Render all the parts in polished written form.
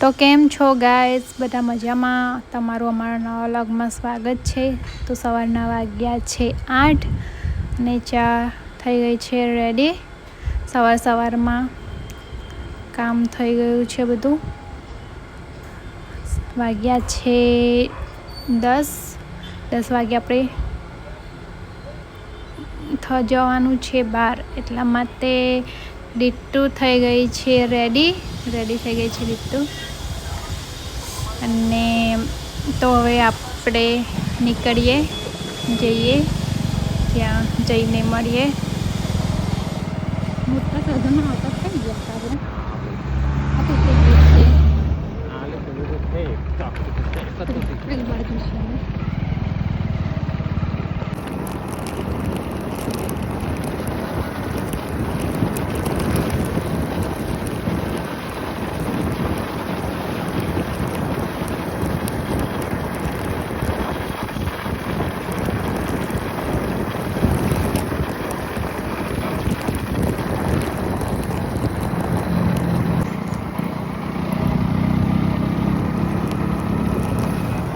તો કેમ છો ગાઈસ, બધા મજામાં? તમારું અમારા નવા વ્લોગમાં સ્વાગત છે। તો સવારના વાગ્યા છે 8 અને ચા થઈ ગઈ છે રેડી। સવારમાં કામ થઈ ગયું છે બધું। વાગ્યા છે 10 વાગે આપણે જવાનું છે બહાર, એટલા માટે દીટ્ટુ થઈ ગઈ છે રેડી થઈ ગઈ છે દીટ્ટુ। અને તો હવે આપણે નીકળીએ, જઈએ ત્યાં જઈને મળીએ। મોટા સાધનો આવતા થઈ ગયા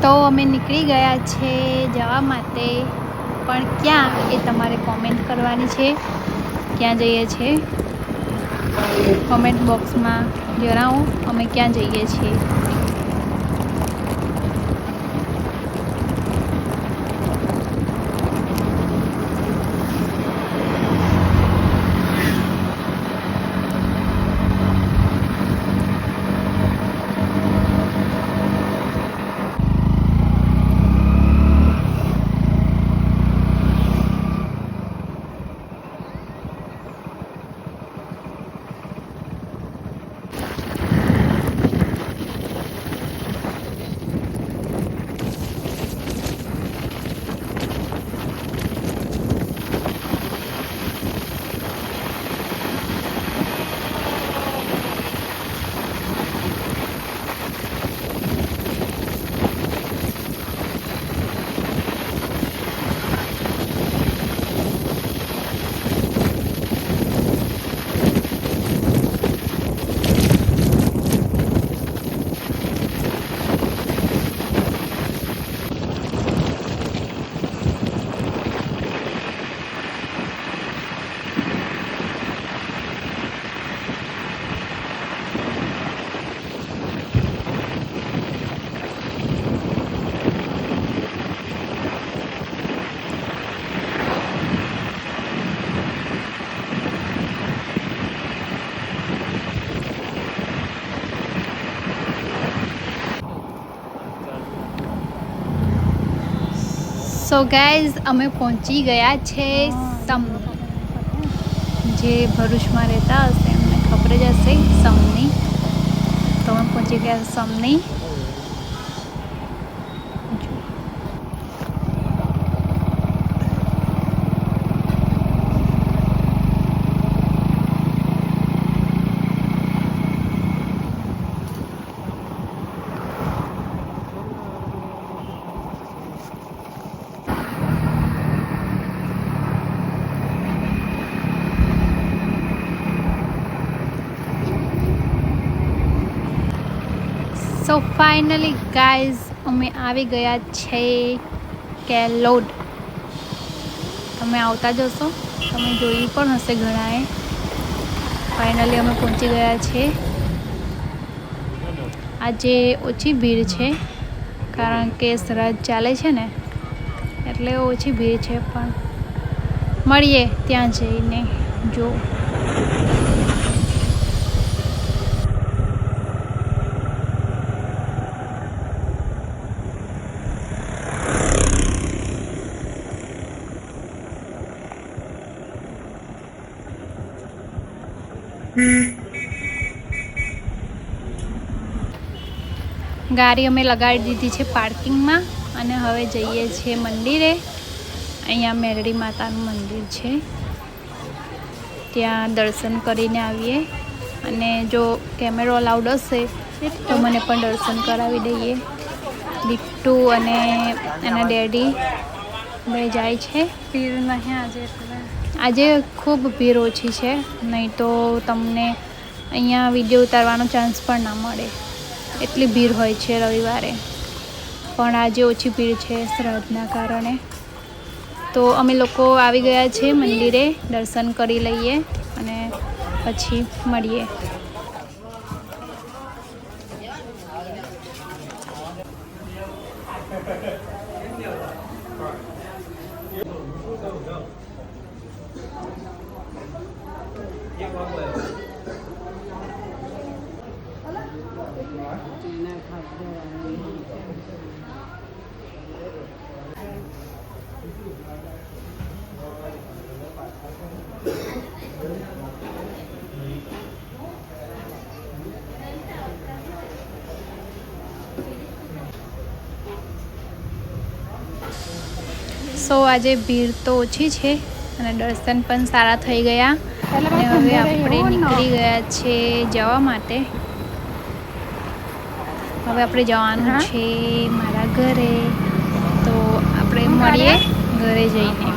તો અમે નીકળી ગયા છે જવા માટે, પણ ક્યાં એ તમારે કોમેન્ટ કરવાની છે। ક્યાં જઈએ છીએ કોમેન્ટ બોક્સમાં જણાવો, અમે ક્યાં જઈએ છીએ। સો ગાઈઝ, અમે પહોંચી ગયા છે જે ભરૂચમાં રહેતા હશે એમને ખબર જ હશે, સમની। તો અમે પહોંચી ગયા સમની। સો ફાઇનલી ગાઈઝ, અમે આવી ગયા છે કેલોડ। તમે આવતા જશો, તમે જોયું પણ હશે ઘણાએ। ફાઇનલી અમે પહોંચી ગયા છે। આજે ઓછી ભીડ છે, કારણ કે શ્રાદ્ધ ચાલે છે ને, એટલે ઓછી ભીડ છે। પણ મળીએ ત્યાં જઈને જો। ગાડી અમે લગાડી દીધી છે પાર્કિંગમાં, અને હવે જઈએ છીએ મંદિરે। અહીંયા મેરડી માતાનું મંદિર છે, ત્યાં દર્શન કરીને આવીએ। અને જો કેમેરો અલાઉડ હશે તો મને પણ દર્શન કરાવી દઈએ। દીટ્ટુ અને એના ડેડી બે જાય છે। ભીડ નહીં આજે ખૂબ ભીડ ઓછી છે, નહીં તો તમને અહીંયા વિડીયો ઉતારવાનો ચાન્સ પણ ના મળે। એટલી ભીડ હોય છે રવિવારે, પણ આજે ઓછી ભીડ છે શ્રાદ્ધના કારણે. તો અમે લોકો આવી ગયા છે મંદિરે, દર્શન કરી લઈએ અને પછી મળીએ. સો આજે ભીડ તો ઓછી છે અને દર્શન પણ સારા થઈ ગયા અને હવે આપણે નીકળી ગયા છે જવા માટે. હવે આપણે જવાનું છે મારા ઘરે, તો આપણે મળીએ ઘરે જઈને.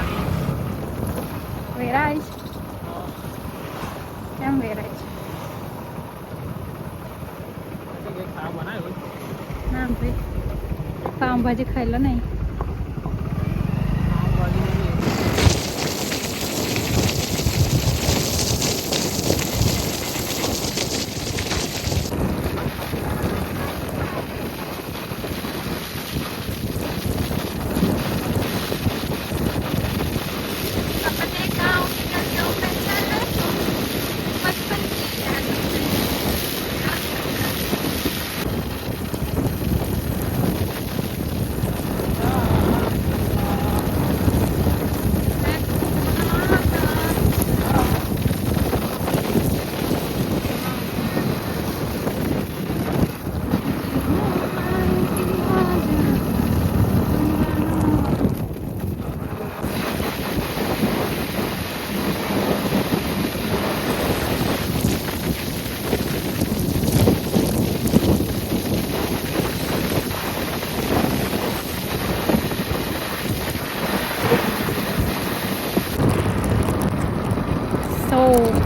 વેરાય કેમ વેરાય છે? ના ભાઈ, પાવભાજી ખાઈ લો નહીં.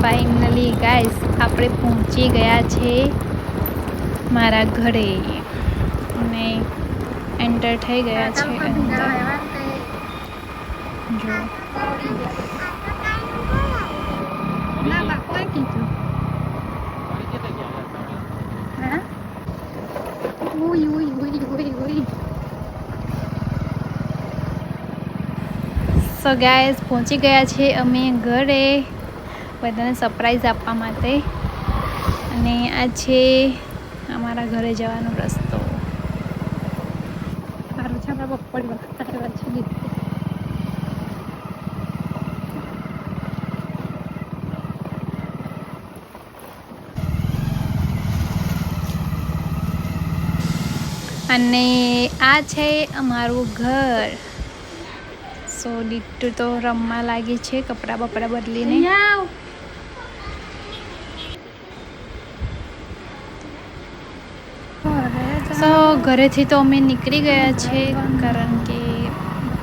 ફાઇનલી ગાઈસ આપણે પહોંચી ગયા છે મારા ઘરે અને એન્ટર થઈ ગયા છે અંદર. જો સો ગાઈસ પહોંચી ગયા છે અમે ઘરે બધાને સરપ્રાઈઝ આપવા માટે. અને આ છે અમારા ઘરે જવાનો રસ્તો. સારું છે આપણા પપ્પડી આવ્યા છે. અને આ છે અમારું ઘર. સો દીટુ તો રમવા લાગી છે કપડાં બપડા બદલીને. સો ઘરેથી તો અમે નીકળી ગયા છે કારણ કે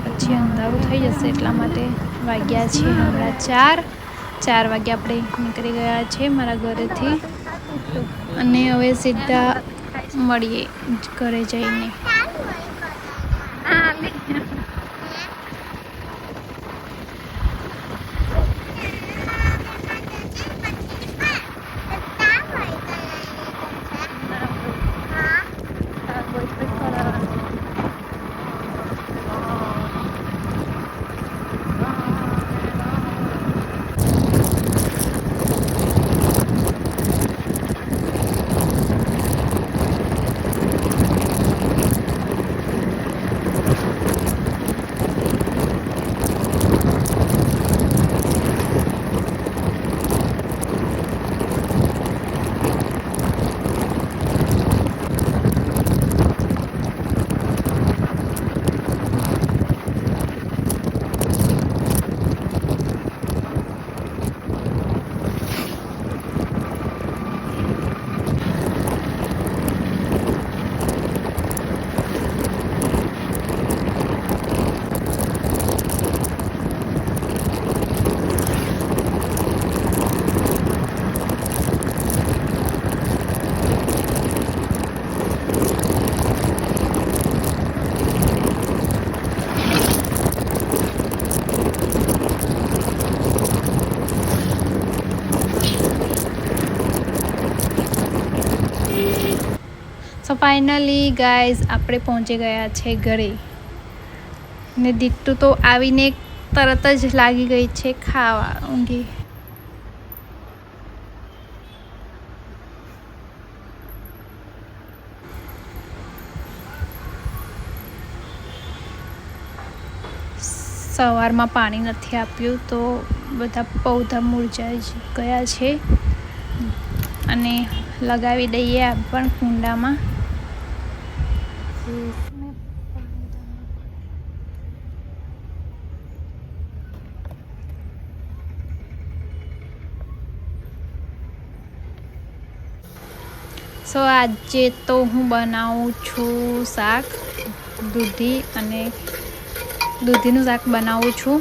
પછી અંધારું થઈ જશે એટલા માટે. વાગ્યા છે હમણાં 4 વાગ્યા આપણે નીકળી ગયા છે મારા ઘરેથી અને હવે સીધા મળીએ ઘરે જઈને. સો ફાઇનલી ગાઈઝ આપણે પહોંચી ગયા છે ઘરે ને દીટ્ટુ તો આવીને તરત જ લાગી ગઈ છે ખાવા ઊંઘી. સવારમાં પાણી નથી આપ્યું તો બધા પૌધા મુરઝાઈ ગયા છે અને લગાવી દઈએ આ પણ કુંડામાં. સો આજે તો હું બનાવું છું શાક, દૂધીનું શાક બનાવું છું.